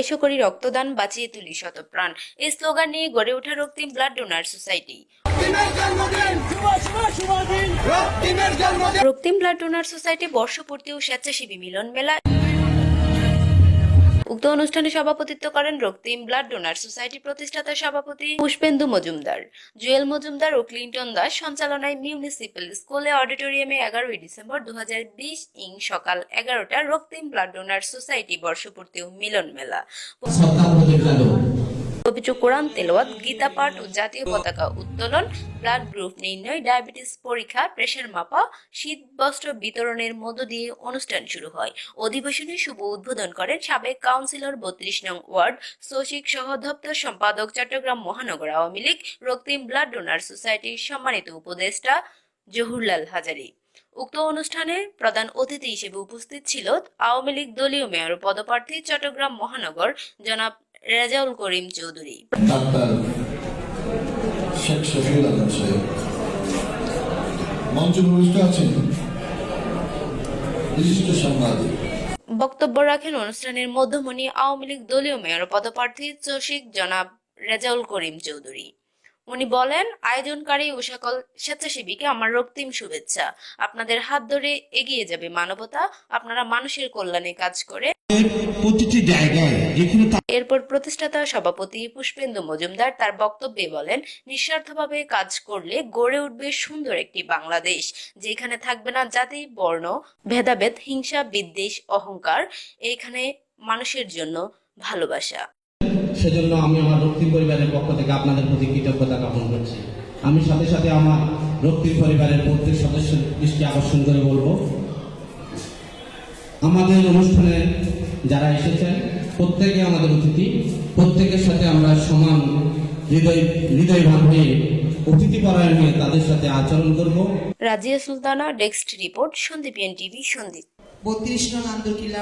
এসো করি রক্তদান, বাঁচিয়ে তুলি শত প্রাণ। এই স্লোগান নিয়ে গড়ে ওঠা রক্তিম ব্লাড ডোনার সোসাইটি। রক্তিম ব্লাড ডোনার সোসাইটি বর্ষপূর্তি ও স্বেচ্ছাসেবী মিলন মেলা। উক্ত অনুষ্ঠানে সভাপতিত্ব করেন রক্তিম ব্লাড ডোনার সোসাইটি প্রতিষ্ঠাতা সভাপতি পুষ্পেন্দু মজুমদার, জুয়েল মজুমদার ও ক্লিন্টন দাস। সঞ্চালনায় মিউনিসিপ্যাল স্কুলে অডিটোরিয়ামে 11 ডিসেম্বর 2020 সকাল 11টা রক্তিম ব্লাড ডোনার সোসাইটি বর্ষপূর্তি ও মিলন মেলা। পবিত্র কোরআন তেলাওয়াত, গীতা পাঠ ও জাতীয় পতাকা উত্তোলন, ব্লাড গ্রুপ নির্ণয়, ডায়াবেটিস পরীক্ষা, প্রেসার মাপা, শীত বস্ত্র বিতরণের মধ্য দিয়ে অনুষ্ঠান শুরু হয়। অধিবেশনে শুভ উদ্বোধন করেন সাবেক কাউন্সিলর 32 নং ওয়ার্ড সচিব সহ দপ্তর সম্পাদক চট্টগ্রাম মহানগর আওয়ামী লীগ রক্তিম ব্লাড ডোনার সোসাইটির সম্মানিত উপদেষ্টা জহুরলাল হাজারী। উক্ত অনুষ্ঠানে প্রধান অতিথি হিসেবে উপস্থিত ছিল আওয়ামী লীগ দলীয় মেয়র পদপ্রার্থী চট্টগ্রাম মহানগর জনাব রেজাউল করিম চৌধুরী। বক্তব্য রাখেন অনুষ্ঠানের মধ্যমণি আওয়ামী লীগ দলীয় মেয়র পদপ্রার্থী চৌশিক জনাব রেজাউল করিম চৌধুরী। উনি বলেন, আয়োজনকারী ও সকল স্বেচ্ছাসেবীকে আমার রক্তিম শুভেচ্ছা। আপনাদের হাত ধরে এগিয়ে যাবে মানবতা। আপনারা মানুষের কল্যাণে কাজ করে প্রতিটি জায়গায়। এরপর প্রতিষ্ঠাতা সভাপতি পুষ্পেন্দু মজুমদার তার বক্তব্যে বলেন, নিঃস্বার্থভাবে কাজ করলে গড়ে উঠবে সুন্দর একটি বাংলাদেশ, যেখানে থাকবে না জাতি, বর্ণ, ভেদাভেদ, হিংসা, বিদ্বেষ, অহংকার। এখানে মানুষের জন্য ভালোবাসা। সেজন্য আমি আমার রক্তিম পরিবারের পক্ষ থেকে আপনাদের প্রতি কৃতজ্ঞতা জ্ঞাপন করছি। আমি সাথে সাথে আমার রক্তিম পরিবারের প্রত্যেক সদস্যের দৃষ্টি আকর্ষণ করে বলবো, আমাদের অনুষ্ঠানে যারা এসেছেন প্রত্যেকে আমাদের অতিথি। প্রত্যেকের সাথে আমরা সমান হৃদয়বান হয়ে অতিথি পরায়ণ হয়ে তাদের সাথে আচরণ করব। Razia Sultana, desk report, Sandwip TV, Sandwip. 32 নং আন্দরকিল্লা